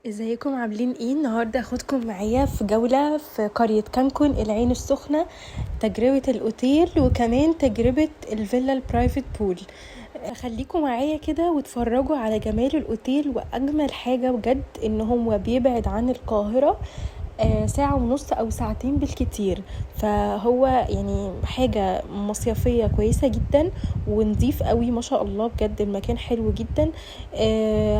ازيكم عاملين ايه؟ النهارده هاخدكم معايا في جولة في قرية كانكون العين السخنة، تجربة الاوتيل وكمان تجربة الفيلا البرايفت بول. خليكم معايا كده واتفرجوا على جمال الاوتيل. واجمل حاجة بجد ان هو بيبعد عن القاهرة ساعة ونص او ساعتين بالكتير، فهو يعني حاجة مصيفية كويسة جدا ونضيف قوي ما شاء الله. بجد المكان حلو جدا.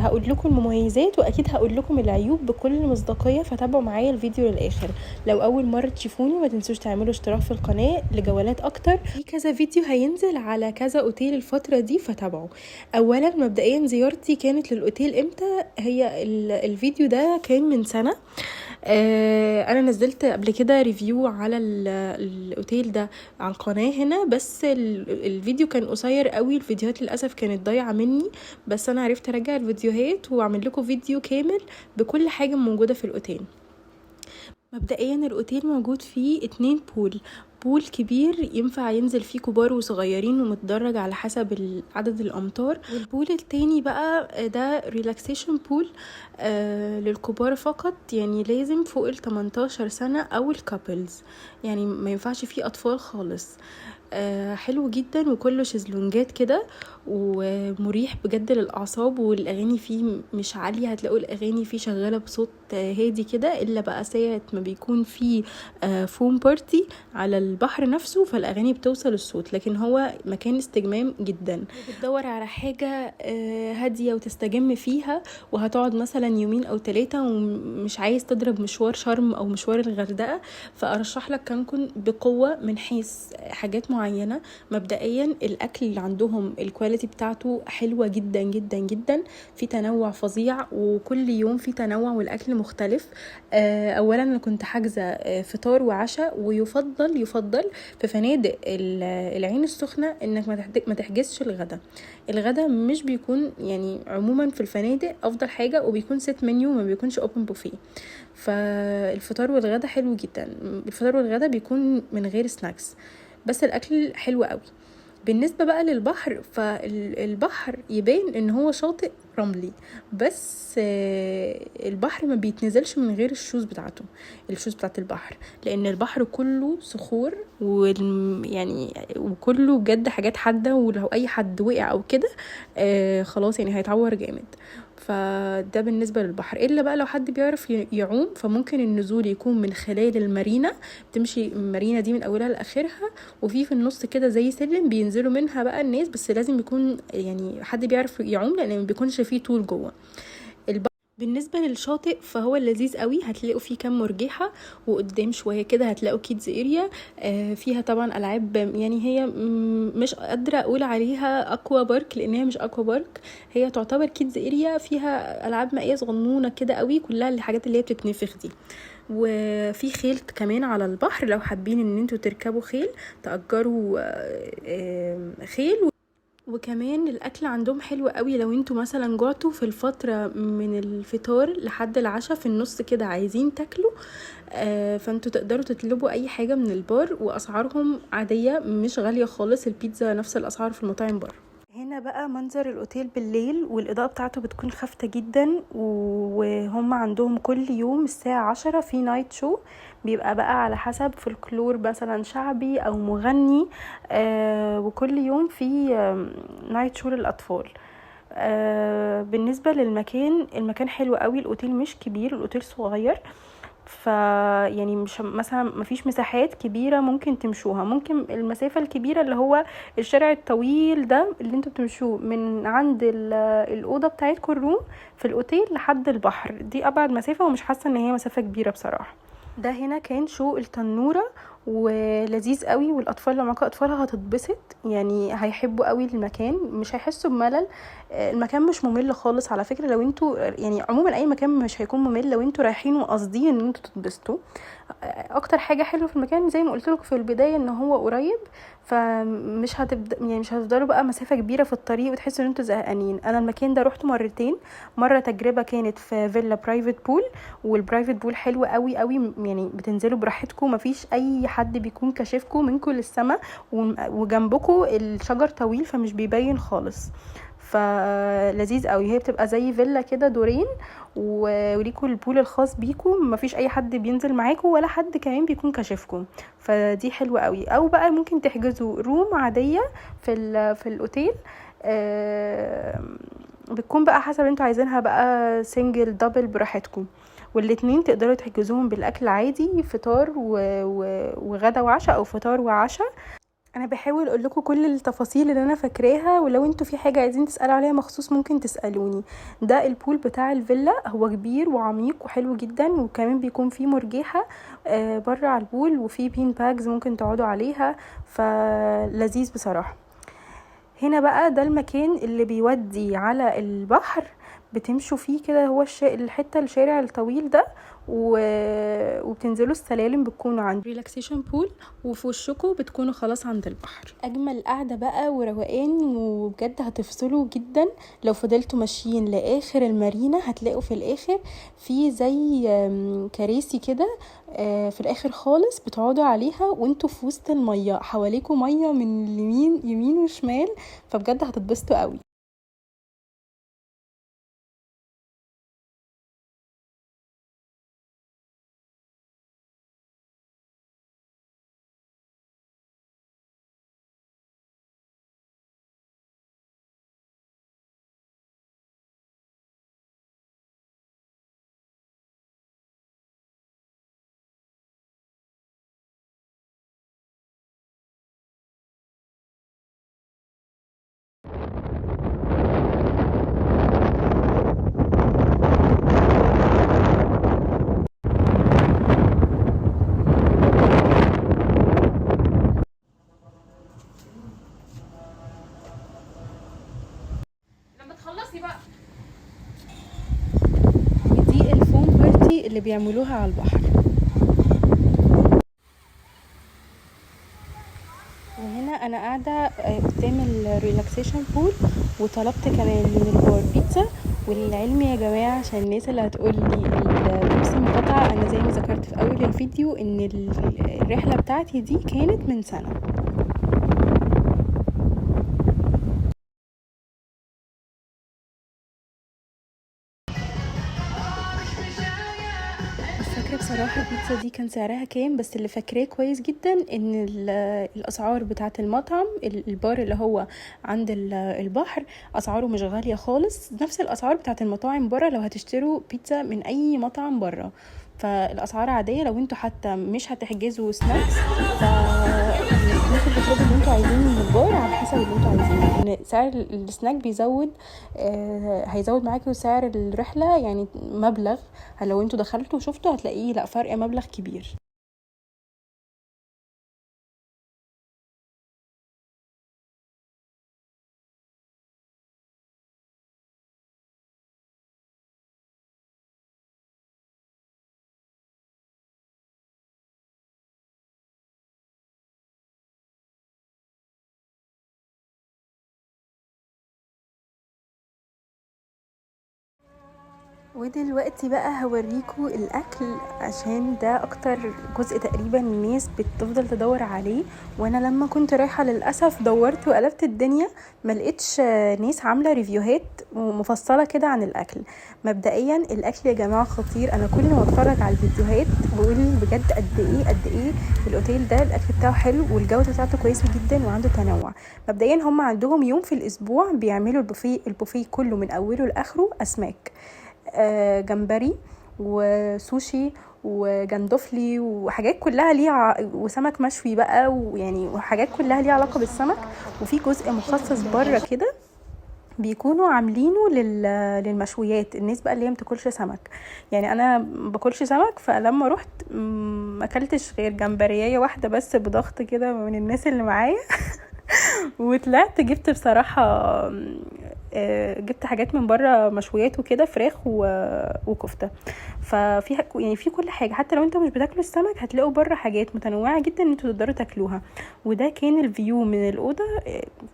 هقول لكم المميزات واكيد هقول لكم العيوب بكل مصداقية، فتابعوا معايا الفيديو للاخر. لو اول مرة تشوفوني ما تنسوش تعملوا اشتراك في القناة لجولات اكتر، في كذا فيديو هينزل على كذا اوتيل الفترة دي فتابعوا. اولا مبدئيا زيارتي كانت للاوتيل امتى؟ هي الفيديو ده كان من سنة. انا نزلت قبل كده ريفيو على الاوتيل ده على القناه هنا، بس الفيديو كان قصير قوي، الفيديوهات للاسف كانت ضايعه مني، بس انا عرفت ارجع الفيديوهات واعمل لكم فيديو كامل بكل حاجه موجوده في الاوتيل. مبدئيا الاوتيل موجود فيه 2 بول كبير ينفع ينزل فيه كبار وصغيرين ومتدرج على حسب عدد الامتار، والبول التاني بقى ده ريلاكسيشن بول للكبار فقط، يعني لازم فوق 18 سنة او الكابلز، يعني ما ينفعش فيه اطفال خالص. حلو جدا وكله شезлونجات كده ومريح بجد للاعصاب، والاغاني فيه مش عاليه، هتلاقوا الاغاني فيه شغاله بصوت هادي كده، الا بقى ساعه ما بيكون فيه فوم بارتي على البحر نفسه فالاغاني بتوصل الصوت، لكن هو مكان استجمام جدا. بتدور على حاجه هاديه وتستجم فيها، وهتقعد مثلا يومين او 3 ومش عايز تضرب مشوار شرم او مشوار الغردقه، فارشح لك كانكون بقوه من حيث حاجات معينه. مبدئيا الاكل اللي عندهم الكواليتي بتاعته حلوه جدا جدا جدا، في تنوع فظيع وكل يوم في تنوع والاكل مختلف. اولا انا كنت حاجزه فطار وعشاء، ويفضل في فنادق العين السخنه انك ما تحجزش الغدا مش بيكون يعني عموما في الفنادق افضل حاجه، وبيكون سيت منيو ما بيكونش اوبن بوفيه، فالفطار والغدا حلو جدا. الفطار والغدا بيكون من غير سناكس، بس الاكل حلو قوي. بالنسبه بقى للبحر، فالبحر يبان ان هو شاطئ رملي، بس البحر ما بيتنزلش من غير الشوز بتاعت البحر، لان البحر كله صخور يعني وكله بجد حاجات حاده، ولو اي حد وقع او كده خلاص يعني هيتعور جامد. فده بالنسبه للبحر، الا بقى لو حد بيعرف يعوم فممكن النزول يكون من خلال المارينا، تمشي المارينا دي من اولها لاخرها، وفي النص كده زي سلم بينزلوا منها بقى الناس، بس لازم يكون يعني حد بيعرف يعوم لان ما بيكونش فيه طول جوه. بالنسبة للشاطئ فهو لذيذ قوي، هتلاقوا فيه كام مرجحة، وقدام شوية كده هتلاقوا كيدز اريا فيها طبعا العاب، يعني هي مش قادرة اقول عليها اكوا بارك لان هي مش اكوا بارك، هي تعتبر كيدز اريا فيها العاب مائية صغنونة كده قوي، كلها الحاجات اللي هي بتتنفخ دي. وفي خيل كمان على البحر، لو حابين ان انتوا تركبوا خيل تأجروا خيل. وكمان الاكل عندهم حلو قوي، لو انتوا مثلا جعتوا في الفتره من الفطار لحد العشاء في النص كده عايزين تاكلوا فانتوا تقدروا تطلبوا اي حاجه من البار، واسعارهم عاديه مش غاليه خالص، البيتزا نفس الاسعار في المطاعم بره. هنا بقى منظر الاوتيل بالليل، والاضاءة بتاعته بتكون خافتة جدا، وهم عندهم كل يوم الساعة 10 في نايت شو، بيبقى بقى على حسب فولكلور مثلا شعبي او مغني وكل يوم في نايت شو للاطفال. بالنسبة للمكان، المكان حلو قوي، الاوتيل مش كبير، الاوتيل صغير، يعني مش مثلا مفيش مساحات كبيرة ممكن تمشوها، ممكن المسافة الكبيرة اللي هو الشارع الطويل ده اللي انتوا بتمشوه من عند الأوضة بتاعتكم الروم في الأوتيل لحد البحر، دي أبعد مسافة، ومش حاسة ان هي مسافة كبيرة بصراحة. ده هنا كان شو التنورة ولذيذ قوي، والاطفال لو معاكم اطفالها هتتبسط، يعني هيحبوا قوي المكان، مش هيحسوا بملل. المكان مش ممل خالص على فكره، لو انتوا يعني عموما اي مكان مش هيكون ممل لو انتوا رايحين وقاصدين ان انتوا تتبسطوا. اكتر حاجه حلوه في المكان زي ما قلت لكم في البدايه ان هو قريب، فمش يعني مش هتفضلوا بقى مسافه كبيره في الطريق وتحسوا ان انتوا زهقانين. انا المكان ده روحته مرتين، مره تجربه كانت في فيلا برايفت بول، والبرايفت بول حلو قوي قوي، يعني بتنزلوا براحتكم، مفيش اي حد بيكون كاشفكم منكم للسما، وجنبكم الشجر طويل فمش بيبين خالص، فلذيذ قوي. هي بتبقى زي فيلا كده دورين، وليكوا البول الخاص بيكم، مفيش اي حد بينزل معاكم ولا حد كمان بيكون كاشفكم، فدي حلوه قوي. او بقى ممكن تحجزوا روم عاديه في الاوتيل، بتكون بقى حسب انتوا عايزينها بقى سنجل دبل براحتكم، والاتنين تقدروا تحجزوهم بالاكل عادي، فطار وغدا وعشاء او فطار وعشاء. انا بحاول اقول لكم كل التفاصيل اللي انا فاكراها، ولو انتوا في حاجه عايزين تسالوا عليها مخصوص ممكن تسالوني. ده البول بتاع الفيلا، هو كبير وعميق وحلو جدا، وكمان بيكون فيه مرجيحه بره على البول، وفيه بين باجز ممكن تقعدوا عليها، فلذيذ بصراحه. هنا بقى ده المكان اللي بيودي على البحر، بتمشوا فيه كده، هو الحته الشارع الطويل ده، وبتنزلوا السلالم، بتكونوا عند ريلاكسيشن بول، وفي وشكوا بتكونوا خلاص عند البحر. اجمل قعده بقى وروقان، وبجد هتفصلوا جدا لو فضلتوا ماشيين لاخر المارينا. هتلاقوا في الاخر في زي كراسي كده في الاخر خالص بتقعدوا عليها وانتوا في وسط الميه، حواليكوا ميه من اليمين يمين وشمال، فبجد هتتبسطوا قوي. ودي الفوم بارتي اللي بيعملوها على البحر. وهنا انا قاعده قدام الريلاكسيشن بول، وطلبت كمان من البار بيتزا. وللعلم يا جماعه، عشان الناس اللي هتقولي البيبسي مقاطعه، انا زي ما ذكرت في اول الفيديو ان الرحله بتاعتي دي كانت من سنه. مش فاكره بصراحه البيتزا دي كان سعرها كام، بس اللي فاكراه كويس جدا ان الاسعار بتاعه المطعم البار اللي هو عند البحر اسعاره مش غاليه خالص، نفس الاسعار بتاعه المطاعم بره لو هتشتروا بيتزا من اي مطعم بره، فالاسعار عاديه. لو انتوا حتى مش هتحجزوا سناكس، ممكن تطلبوا اللي انتوا عايزينه من البار على حسب اللي انتوا عايزينه، لان سعر السناك بيزود، هيزود معاكم سعر الرحله يعني مبلغ. لو انتوا دخلتوا وشفتوا هتلاقيه لا فرق مبلغ كبير. ودلوقتي بقى هوريكم الاكل، عشان ده اكتر جزء تقريبا الناس بتفضل تدور عليه. وانا لما كنت رايحه للاسف دورت وقلبت الدنيا، ما لقيتش ناس عامله ريفيوهات مفصله كده عن الاكل. مبدئيا الاكل يا جماعه خطير، انا كل ما اتفرج على الفيديوهات بقول بجد قد ايه الاوتيل ده الاكل بتاعه حلو والجوده بتاعته كويسه جدا وعنده تنوع. مبدئيا هم عندهم يوم في الاسبوع بيعملوا البوفيه كله من اوله لاخره اسماك، جمبري وسوشي وجندفلي وحاجات كلها ليها، وسمك مشوي بقى، ويعني وحاجات كلها ليها علاقه بالسمك. وفي جزء مخصص بره كده بيكونوا عاملينه للمشويات، الناس بقى اللي هي متاكلش سمك. يعني انا باكلش سمك، فلما رحت ما اكلتش غير جمبرية واحده بس بضغط كده من الناس اللي معايا وطلعت جبت بصراحه جبت حاجات من بره مشويات وكده، فراخ وكفته. ففي يعني في كل حاجه، حتى لو انتوا مش بتاكلوا السمك هتلاقوا بره حاجات متنوعه جدا انتوا تقدروا تاكلوها. وده كان الفيو من الاوضه.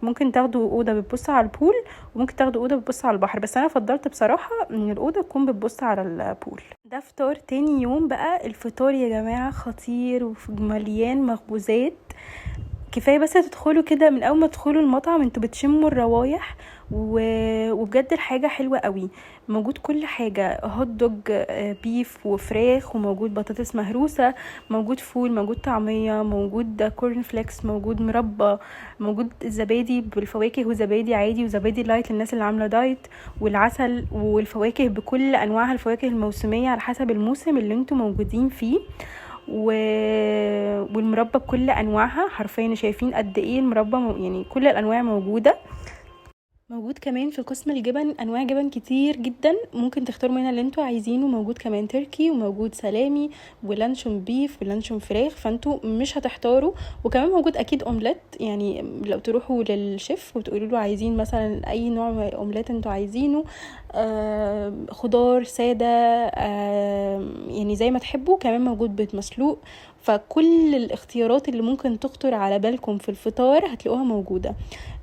ممكن تاخدوا اوضه بتبص على البول، وممكن تاخدوا اوضه بتبص على البحر، بس انا فضلت بصراحه ان الاوضه تكون بتبص على البول. ده فطار تاني يوم بقى. الفطار يا جماعه خطير ومليان مخبوزات، كفايه بس تدخلوا كده، من اول ما تدخلوا المطعم انتوا بتشموا الروايح وبجد الحاجه حلوه قوي. موجود كل حاجه، هوت دوج، بيف وفراخ، وموجود بطاطس مهروسه، موجود فول، موجود طعميه، موجود كورن فليكس، موجود مربى، موجود زبادي بالفواكه وزبادي عادي وزبادي لايت للناس اللي عامله دايت، والعسل والفواكه بكل انواعها، الفواكه الموسميه على حسب الموسم اللي انتوا موجودين فيه، والمربى بكل انواعها حرفيا. شايفين قد ايه المربى يعني كل الانواع موجوده. موجود كمان في قسم الجبن انواع جبن كتير جدا، ممكن تختاروا منها اللي انتوا عايزينه. موجود كمان تركي، وموجود سلامي، ولانشون بيف، ولانشون فراخ، فانتوا مش هتحتاروا. وكمان موجود اكيد اومليت، يعني لو تروحوا للشيف وتقولوا له عايزين مثلا اي نوع اومليت انتوا عايزينه، خضار ساده، يعني زي ما تحبوا. كمان موجود بيض مسلوق. فكل الاختيارات اللي ممكن تخطر على بالكم في الفطار هتلاقوها موجوده.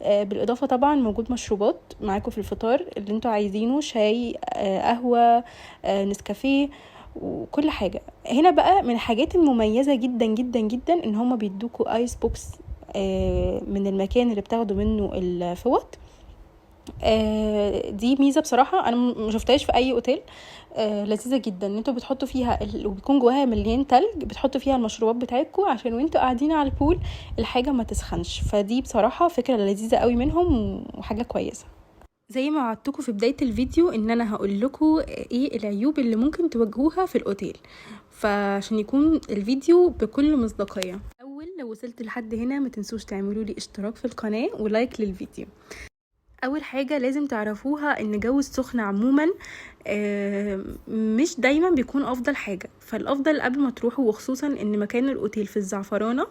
بالاضافه طبعا موجود مشروبات معاكم في الفطار اللي انتوا عايزينه، شاي، قهوه، نسكافيه، وكل حاجه. هنا بقى من الحاجات المميزه جدا جدا جدا ان هما بيدوكوا ايس بوكس من المكان اللي بتاخدوا منه الفوط. دي ميزه بصراحه انا ما شفتهاش في اي اوتيل. لذيذه جدا ان انتوا بتحطوا فيها وبيكون جواها مليان تلج، بتحطوا فيها المشروبات بتاعتكم عشان وانتوا قاعدين على البول الحاجه ما تسخنش. فدي بصراحه فكره لذيذه قوي منهم وحاجه كويسه. زي ما وعدتكم في بدايه الفيديو ان انا هقول لكم ايه العيوب اللي ممكن تواجهوها في الاوتيل، فعشان يكون الفيديو بكل مصداقيه. اول لو وصلت لحد هنا ما تنسوش تعملوا لي اشتراك في القناه ولايك للفيديو. اول حاجه لازم تعرفوها ان جو السخن عموما مش دايما بيكون افضل حاجه. فالافضل قبل ما تروحوا، وخصوصا ان مكان الاوتيل في الزعفرانه،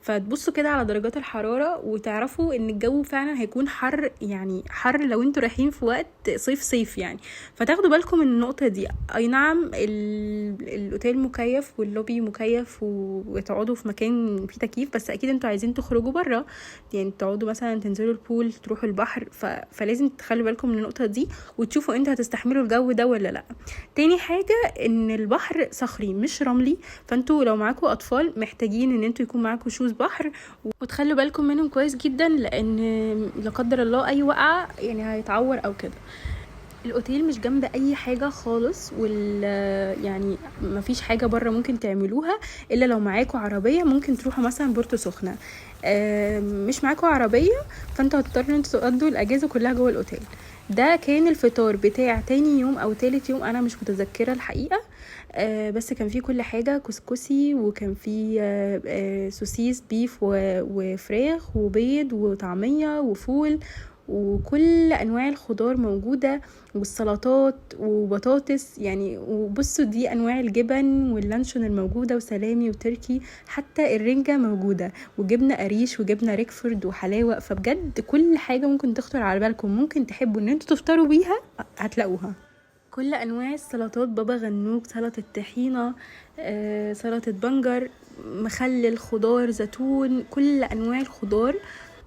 فتبصوا كده على درجات الحراره وتعرفوا ان الجو فعلا هيكون حر، يعني حر لو انتوا رايحين في وقت صيف يعني. فتاخدوا بالكم من النقطه دي. اي نعم الاوتيل مكيف واللوبي مكيف وتقعدوا في مكان فيه تكييف، بس اكيد انتوا عايزين تخرجوا بره، يعني تقعدوا مثلا تنزلوا البول، تروحوا البحر. فلازم تخلوا بالكم من النقطه دي وتشوفوا انتوا هتستحملوا الجو ده ولا لا. تاني حاجه ان البحر صخري مش رملي، فانتوا لو معاكم اطفال محتاجين ان انتوا يكون معاكم شوز بحر، وتخلوا بالكم منهم كويس جدا، لان لا قدر الله اي وقعه يعني هيتعور او كده. الاوتيل مش جنب اي حاجه خالص، يعني مفيش حاجه بره ممكن تعملوها الا لو معاكم عربيه. ممكن تروحوا مثلا بورتو سخنه، مش معاكم عربيه فانتوا هتضطروا ان انتوا تقضوا الاجازه كلها جوه الاوتيل. ده كان الفطار بتاع تاني يوم او تالت يوم، انا مش متذكره الحقيقه. بس كان فيه كل حاجه، كسكسي، وكان فيه سوسيس بيف وفراخ وبيض وطعميه وفول، وكل انواع الخضار موجوده، والسلطات وبطاطس يعني. وبصوا دي انواع الجبن واللانشون الموجوده، وسلامي وتركي، حتى الرنجه موجوده، وجبنه قريش وجبنه ريكفورد وحلاوه. فبجد كل حاجه ممكن تخطر على بالكم ممكن تحبوا ان انتوا تفطروا بيها هتلاقوها. كل انواع السلطات، بابا غنوج، سلطه طحينه، سلطه بنجر، مخلل، خضار، زيتون، كل انواع الخضار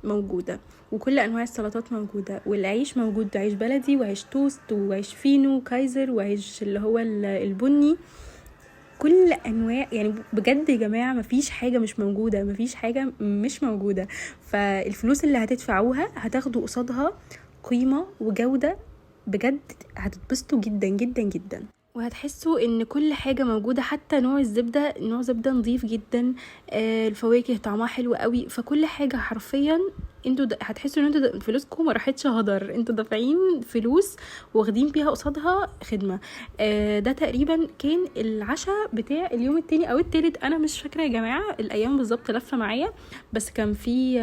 موجوده، وكل انواع السلطات موجوده، والعيش موجود، عيش بلدي وعيش توست وعيش فينو كايزر وعيش اللي هو البني، كل انواع. يعني بجد يا جماعه مفيش حاجه مش موجوده، مفيش حاجه مش موجوده. فالفلوس اللي هتدفعوها هتاخدوا قصادها قيمه وجوده، بجد هتتبسطوا جدا جدا جدا، وهتحسوا ان كل حاجه موجوده. حتى نوع الزبده، نوع زبده نظيف جدا، الفواكه طعمها حلو قوي. فكل حاجه حرفيا انتوا هتحسوا ان انتوا فلوسكم ما راحتش هدر، انتوا دافعين فلوس واخدين بيها قصادها خدمه. ده تقريبا كان العشاء بتاع اليوم التاني او التالت، انا مش فاكره يا جماعه الايام بالظبط لفه معايا. بس كان في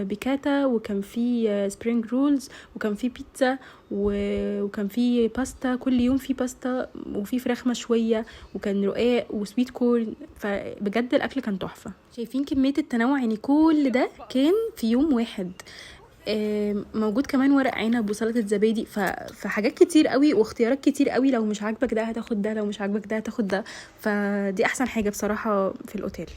بيكاتا، وكان في سبرينج رولز، وكان في بيتزا، وكان في باستا، كل يوم في باستا، وفي فراخ مشويه، وكان رقاق وسويت كورن. فبجد الاكل كان تحفه. شايفين كميه التنوع؟ يعني كل ده كان في يوم واحد. موجود كمان ورق عنب وسلطه زبادي، فحاجات كتير قوي واختيارات كتير قوي. لو مش عاجبك ده هتاخد ده، لو مش عاجبك ده هتاخد ده. فدي احسن حاجه بصراحه في الاوتيل.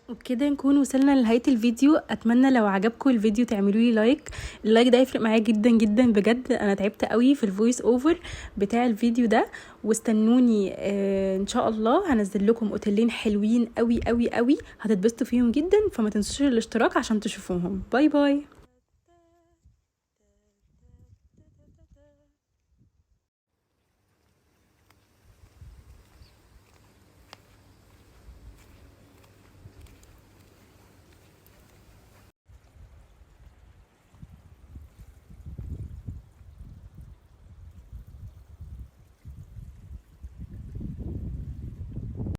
وبكده نكون وصلنا لنهايه الفيديو. اتمنى لو عجبكم الفيديو تعملوا لي لايك. اللايك ده يفرق معايا جدا جدا بجد. انا تعبت قوي في الفويس اوفر بتاع الفيديو ده. واستنوني ان شاء الله هنزل لكم اوتيلين حلوين قوي قوي قوي، هتتبسطوا فيهم جدا. فما تنسوش الاشتراك عشان تشوفوهم. باي باي.